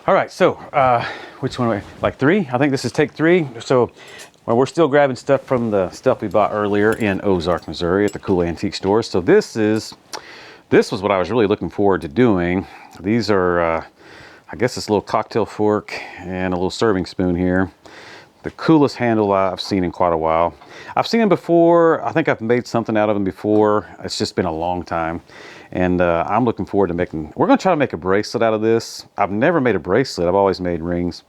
All right, so which one? Like 3? I think this is take 3. So well, we're still grabbing stuff from the stuff we bought earlier in Ozark, Missouri at the Cool Antique Store. So this was what I was really looking forward to doing. These are, I guess, this little cocktail fork and a little serving spoon here. The coolest handle I've seen in quite a while. I've seen them before. I think I've made something out of them before. It's just been a long time. And I'm looking forward to we're gonna try to make a bracelet out of this. I've never made a bracelet. I've always made rings.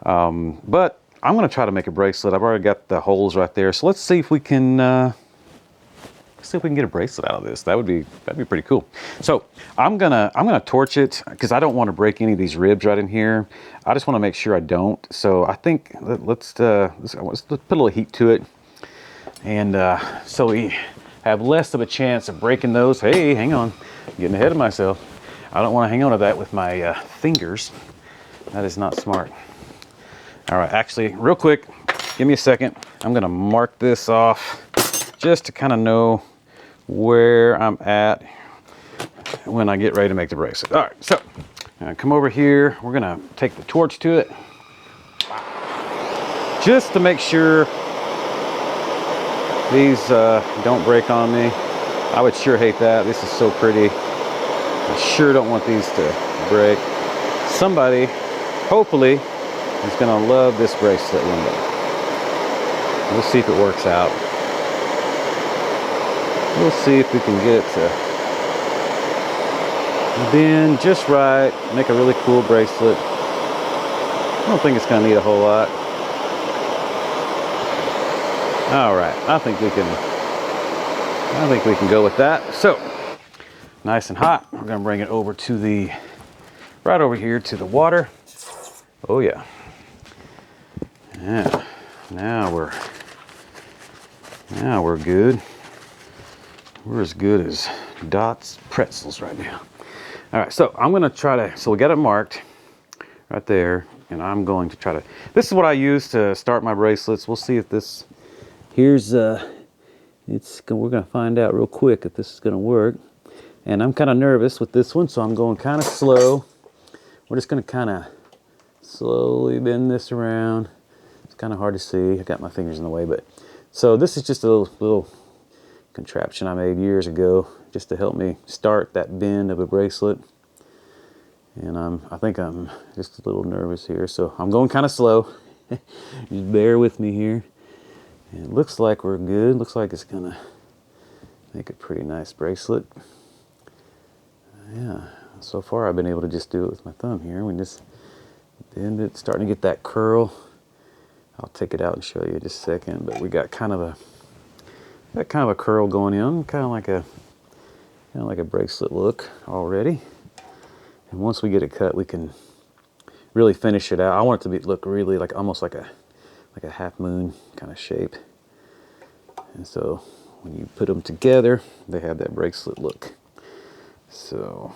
But I'm gonna try to make a bracelet. I've already got the holes right there. So let's see if we can, get a bracelet out of this. That'd be pretty cool. So I'm gonna torch it because I don't want to break any of these ribs right in here. I just want to make sure I don't. So I think let's put a little heat to it, and so we have less of a chance of breaking those. Hey, hang on, getting ahead of myself. I don't want to hang on to that with my fingers. That is not smart. All right, actually, real quick, give me a second. I'm gonna mark this off just to kind of know where I'm at when I get ready to make the bracelet. All right, so come over here. We're gonna take the torch to it just to make sure these don't break on me. I would sure hate that. This is so pretty. I sure don't want these to break. Somebody, hopefully, is gonna love this bracelet one day. We'll see if it works out. We'll see if we can get it to bend just right, make a really cool bracelet. I don't think it's gonna need a whole lot. All right, I think we can go with that. So, nice and hot. We're gonna bring it over to right over here to the water. Oh yeah. Yeah, now we're good. We're as good as Dot's pretzels right now. All right, so I'm gonna try to, so we got it marked right there, and I'm going to try to, this is what I use to start my bracelets. We'll see if this, we're gonna find out real quick if this is gonna work. And I'm kind of nervous with this one, so I'm going kind of slow. We're just gonna kind of slowly bend this around. It's kind of hard to see. I got my fingers in the way, but so this is just a little contraption I made years ago just to help me start that bend of a bracelet. And I think I'm just a little nervous here, so I'm going kind of slow. Just bear with me here. And it looks like we're good. Looks like it's gonna make a pretty nice bracelet. Yeah, so far I've been able to just do it with my thumb here. We just bend it, starting to get that curl. I'll take it out and show you in just a second, but we got kind of a curl going in, kind of like a bracelet look already. And once we get it cut, we can really finish it out. I want it to look really like almost like a half moon kind of shape. And so when you put them together, they have that bracelet look. So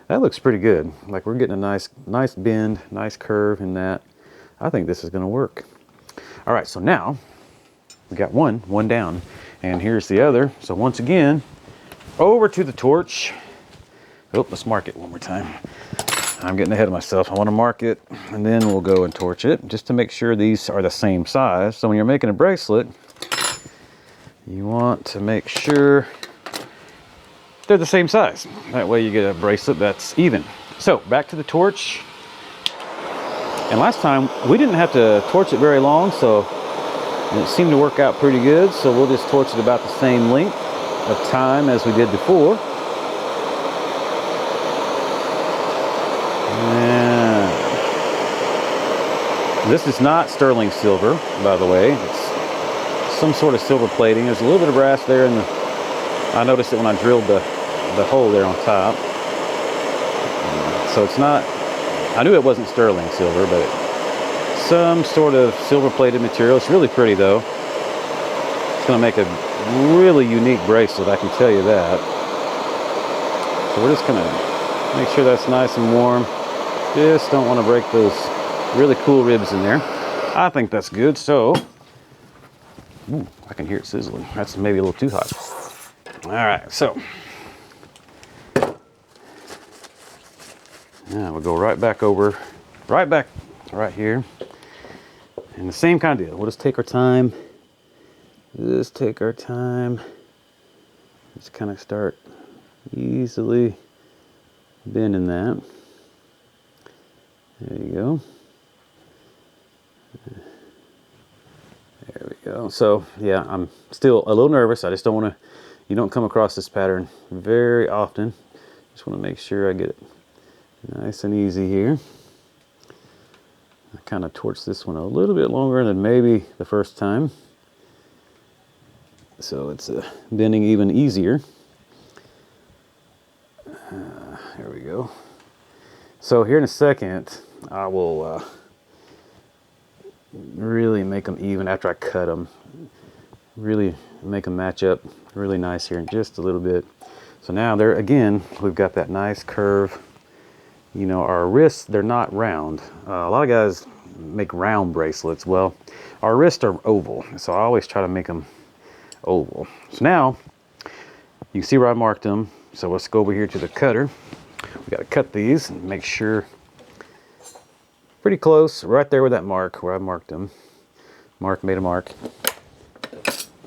that looks pretty good. Like we're getting a nice bend, nice curve in that. I think this is gonna work. All right, so now we got one down, and here's the other. So once again, over to the torch. Oh, let's mark it one more time. I'm getting ahead of myself. I want to mark it, and then we'll go and torch it, just to make sure these are the same size. So when you're making a bracelet, you want to make sure they're the same size. That way you get a bracelet that's even. So back to the torch. And last time, we didn't have to torch it very long, so it seemed to work out pretty good. So we'll just torch it about the same length of time as we did before. And this is not sterling silver, by the way. It's some sort of silver plating. There's a little bit of brass there, and I noticed it when I drilled the hole there on top. So it's not, I knew it wasn't sterling silver, but it's some sort of silver plated material. It's really pretty though. It's going to make a really unique bracelet, I can tell you that. So we're just going to make sure that's nice and warm. Just don't want to break those really cool ribs in there. I think that's good. So, ooh, I can hear it sizzling. That's maybe a little too hot. All right, so Now we'll go right back over, right here. And the same kind of deal. We'll just take our time. Just take our time. Just kind of start easily bending that. There you go. There we go. So yeah, I'm still a little nervous. I just don't want to, you don't come across this pattern very often. Just want to make sure I get it nice and easy here. I kind of torch this one a little bit longer than maybe the first time. So it's bending even easier. There we go. So here in a second, I will really make them even after I cut them. Really make them match up really nice here in just a little bit. So now there again, we've got that nice curve. You know, our wrists, they're not round. A lot of guys make round bracelets. Well, our wrists are oval, so I always try to make them oval. So now you can see where I marked them. So let's go over here to the cutter. We got to cut these and make sure pretty close, right there with that mark where I marked them. Made a mark.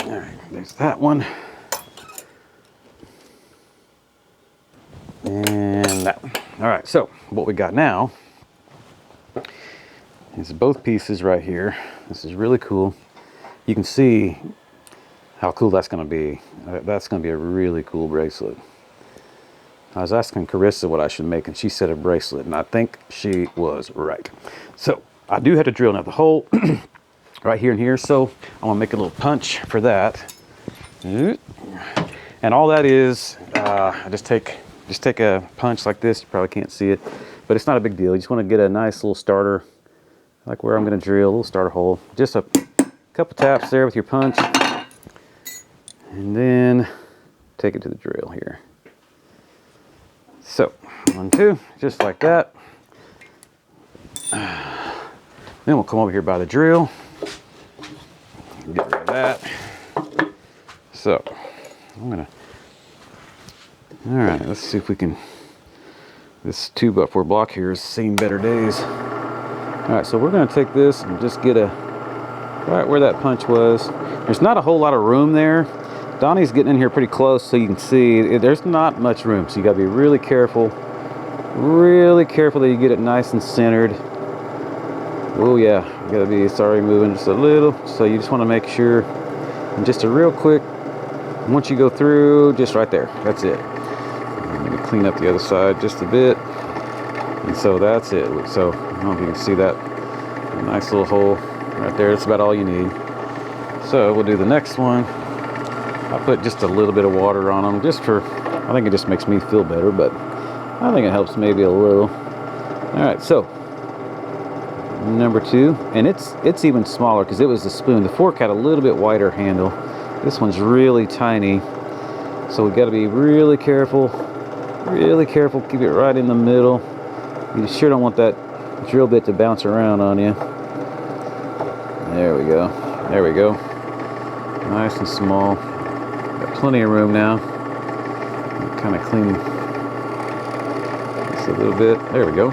All right, there's that one. And that one. All right, so what we got now is both pieces right here. This is really cool. You can see how cool that's going to be. That's going to be a really cool bracelet. I was asking Carissa what I should make, and she said a bracelet, and I think she was right. So I do have to drill now the hole right here and here, so I want to make a little punch for that. And all that is, I just take a punch like this. You probably can't see it, but it's not a big deal. You just want to get a nice little starter, like where I'm going to drill, a little starter hole. Just a couple taps there with your punch, and then take it to the drill here. So 1, 2, just like that. Then we'll come over here by the drill, get rid of that. So I'm gonna, all right, let's see if we can, this 2x4 block here has seen better days. All right, so we're gonna take this and just get a, right where that punch was. There's not a whole lot of room there. Donnie's getting in here pretty close, so you can see there's not much room. So you gotta be really careful that you get it nice and centered. Oh yeah, you gotta be, sorry, moving just a little. So you just wanna make sure, and just a real quick, once you go through, just right there, that's it. I'm gonna clean up the other side just a bit. And so that's it. So I don't know if you can see that, a nice little hole right there. That's about all you need. So we'll do the next one. I put just a little bit of water on them, just for, I think it just makes me feel better, but I think it helps maybe a little. All right, so number 2, and it's even smaller because it was the spoon. The fork had a little bit wider handle. This one's really tiny, so we got to be really careful, keep it right in the middle. You sure don't want that drill bit to bounce around on you. There we go. Nice and small. Got plenty of room now. Kind of clean this a little bit. There we go.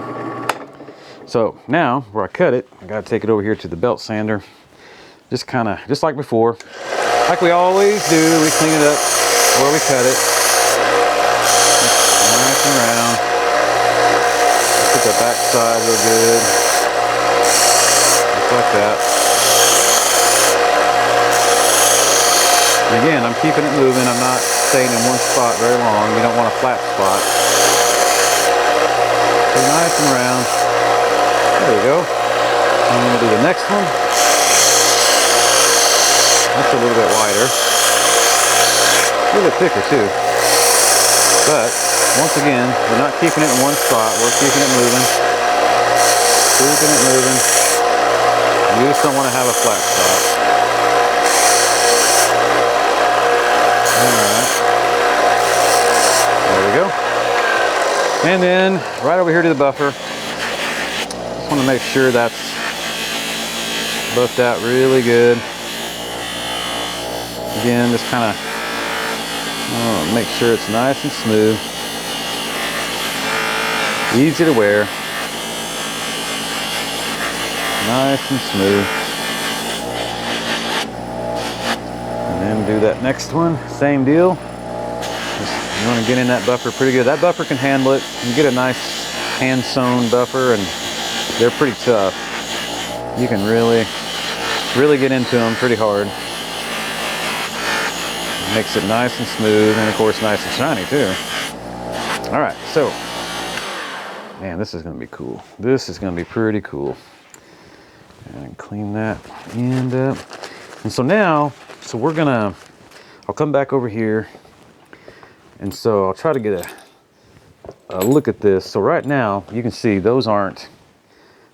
So now where I cut it, I got to take it over here to the belt sander. Just like before, like we always do. We clean it up where we cut it. Nice and round. Put the back side real good. Just like that. And again, I'm keeping it moving. I'm not staying in one spot very long. You don't want a flat spot. So nice and round. There we go. I'm going to do the next one. That's a little bit wider. A little bit thicker too. But once again, we're not keeping it in one spot. We're keeping it moving. You just don't want to have a flat spot. Alright. There we go. And then right over here to the buffer. Just want to make sure that's buffed out really good. Again, just kind of make sure it's nice and smooth. Easy to wear. Nice and smooth. And then do that next one, same deal. You want to get in that buffer pretty good. That buffer can handle it. You get a nice hand sewn buffer and they're pretty tough. You can really get into them pretty hard. Makes it nice and smooth and of course nice and shiny too. All right, so, man, this is gonna be cool. This is gonna be pretty cool. And clean that end up. And so now, I'll come back over here. And so I'll try to get a look at this. So right now, you can see those are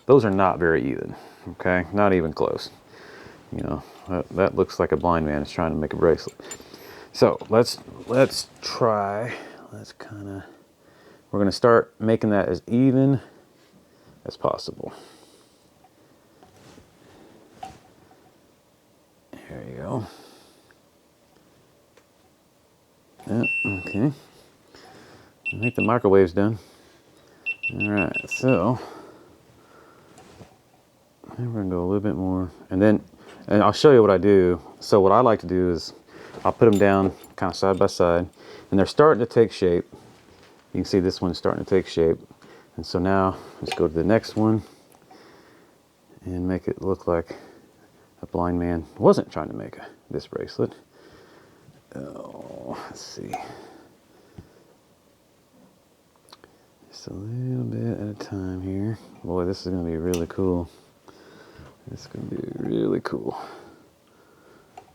not very even, okay? Not even close. You know, that looks like a blind man is trying to make a bracelet. So let's try, we're gonna start making that as even as possible. There you go. Yep, okay. I think the microwave's done. All right, so we're gonna go a little bit more, and I'll show you what I do. So what I like to do is I'll put them down kind of side by side, and they're starting to take shape. You can see this one's starting to take shape. And so now let's go to the next one and make it look like a blind man wasn't trying to make this bracelet. Oh, let's see. Just a little bit at a time here. Boy, this is going to be really cool. It's going to be really cool.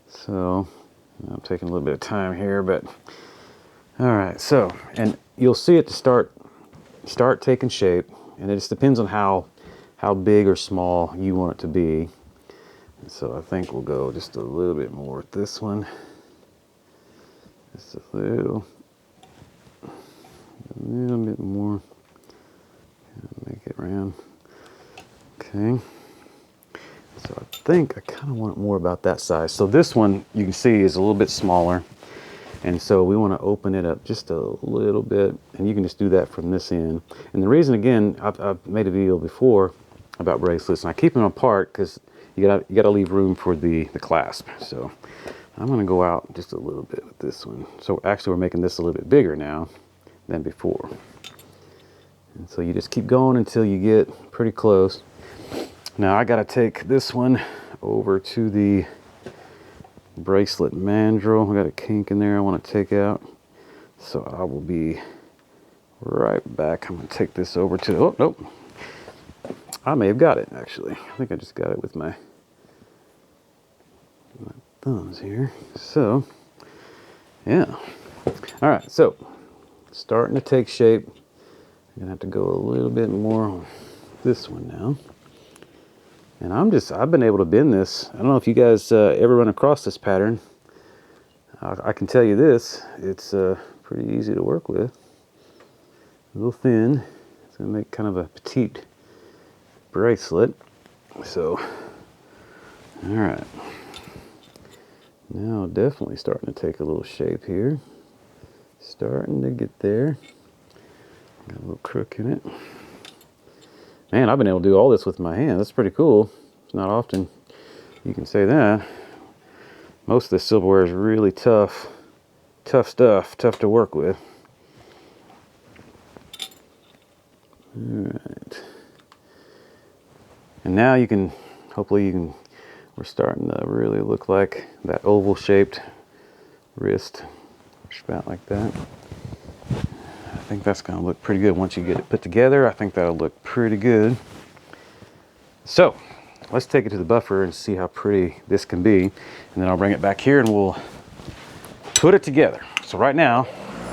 So, I'm taking a little bit of time here, but all right. So, and you'll see it to start taking shape, and it just depends on how big or small you want it to be. So I think we'll go just a little bit more with this one. Just a little bit more. Make it round. Okay. So I think I kind of want more about that size. So this one you can see is a little bit smaller. And so we want to open it up just a little bit, and you can just do that from this end. And the reason, again, I've made a video before about bracelets, and I keep them apart because you gotta leave room for the clasp. So I'm gonna go out just a little bit with this one. So actually we're making this a little bit bigger now than before. And so you just keep going until you get pretty close. Now I gotta take this one over to the bracelet mandrel. I got a kink in there I want to take out. So I will be right back. I'm gonna take this over to, oh, nope. I may have got it actually. I think I just got it with my thumbs here. So, yeah. All right, so starting to take shape. I'm gonna have to go a little bit more on this one now. And I've been able to bend this. I don't know if you guys ever run across this pattern. I can tell you this, it's pretty easy to work with. A little thin. It's gonna make kind of a petite bracelet. So, all right. Now definitely starting to take a little shape here. Starting to get there. Got a little crook in it. Man, I've been able to do all this with my hand. That's pretty cool. It's not often you can say that. Most of the silverware is really tough stuff, tough to work with. All right. And now we're starting to really look like that oval shaped wrist, about like that. I think that's gonna look pretty good once you get it put together. I think that'll look pretty good. So let's take it to the buffer and see how pretty this can be. And then I'll bring it back here and we'll put it together. So right now,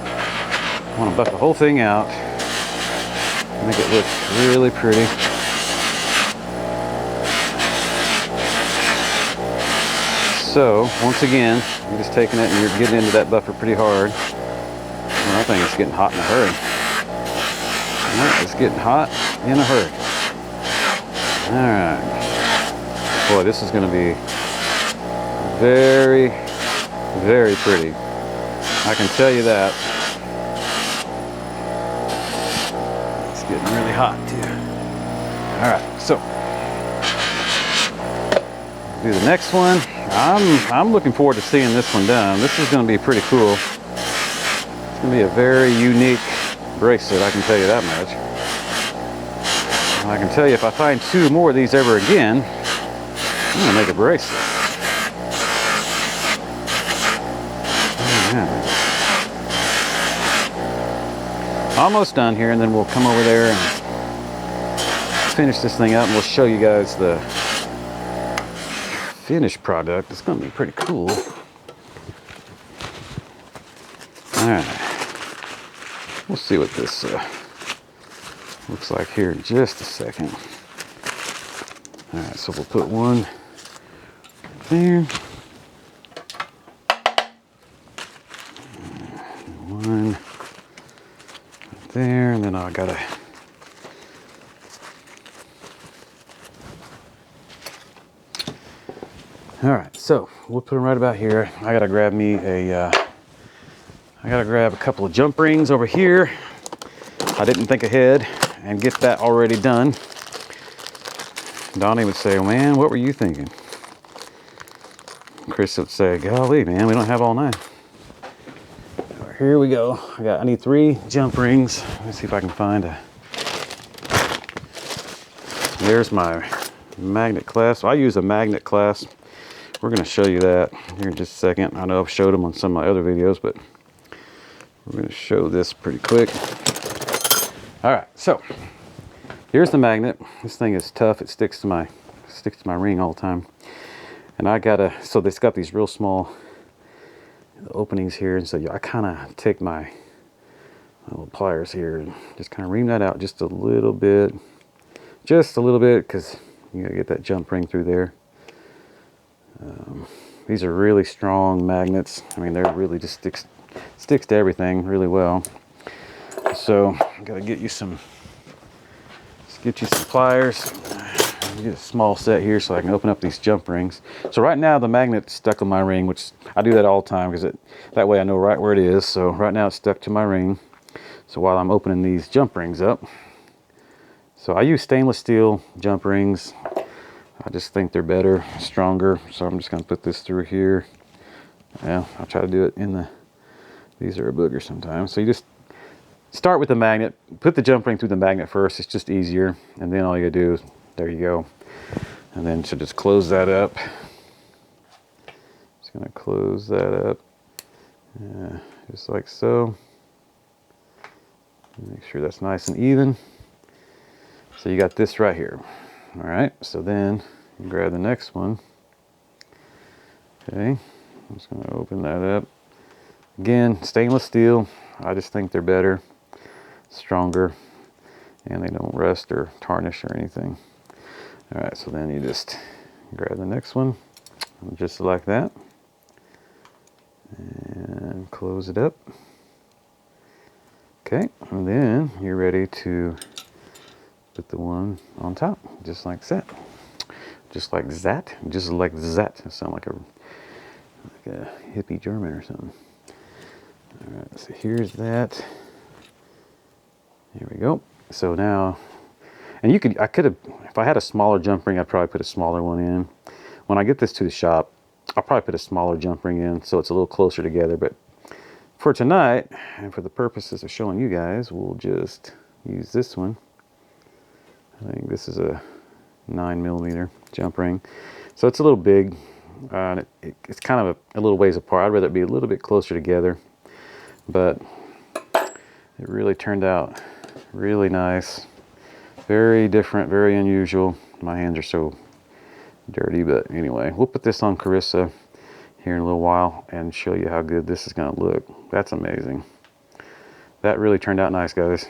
I wanna buff the whole thing out, make it look really pretty. So, once again, you're just taking it and you're getting into that buffer pretty hard. Well, I think it's getting hot in a hurry. Well, it's getting hot in a hurry. Alright. Boy, this is going to be very, very pretty. I can tell you that. It's getting hot too. All right, so do the next one. I'm looking forward to seeing this one done. This is going to be pretty cool. It's going to be a very unique bracelet, I can tell you that much. And I can tell you, if I find 2 more of these ever again, I'm going to make a bracelet. Yeah. Almost done here, and then we'll come over there and finish this thing up, and we'll show you guys the finished product. It's going to be pretty cool. All right, we'll see what this looks like here in just a second. All right, so we'll put one there, one right there, and then I gotta all right, so we'll put them right about here. I gotta grab me a I gotta grab a couple of jump rings over here. I didn't think ahead and get that already done. Donnie would say, oh, man, what were you thinking? Chris would say, golly, man, we don't have all night. Here we go. I need 3 jump rings. Let's see if I can find a. There's my magnet clasp. I use a magnet clasp. We're going to show you that here in just a second. I know I've showed them on some of my other videos, but we're going to show this pretty quick. All right, so here's the magnet. This thing is tough. It sticks to my ring all the time. And I gotta, so it's got these real small openings here, and so I kind of take my little pliers here and just kind of ream that out just a little bit, because you gotta get that jump ring through there. These are really strong magnets. I mean, they're really just sticks to everything really well. So I gotta get you some pliers. Get a small set here so I can open up these jump rings. So right now the magnet's stuck on my ring, which I do that all the time because that way I know right where it is. So right now it's stuck to my ring. So while I'm opening these jump rings up, so I use stainless steel jump rings. I just think they're better, stronger. So I'm just gonna put this through here. Yeah, I'll try to do it in the, these are a booger sometimes. So you just start with the magnet, put the jump ring through the magnet first. It's just easier. And then all you gotta do is, there you go. And then to just close that up. Just gonna close that up. Just like so. Make sure that's nice and even. So you got this right here. All right, so then you grab the next one. Okay, I'm just gonna open that up. Again, stainless steel. I just think they're better, stronger, and they don't rust or tarnish or anything. All right, so then you just grab the next one, just like that, and close it up. Okay, and then you're ready to put the one on top, just like that. Just like that, just like that. It sounds like a hippie German or something. All right, so here's that. Here we go. So now, and I could have, if I had a smaller jump ring, I'd probably put a smaller one in. When I get this to the shop, I'll probably put a smaller jump ring in so it's a little closer together. But for tonight, and for the purposes of showing you guys, we'll just use this one. I think this is a 9mm jump ring. So it's a little big. It's kind of a little ways apart. I'd rather it be a little bit closer together. But it really turned out really nice. Very different, very unusual. My hands are so dirty, but anyway, we'll put this on Carissa here in a little while and show you how good this is going to look. That's amazing. That really turned out nice, guys.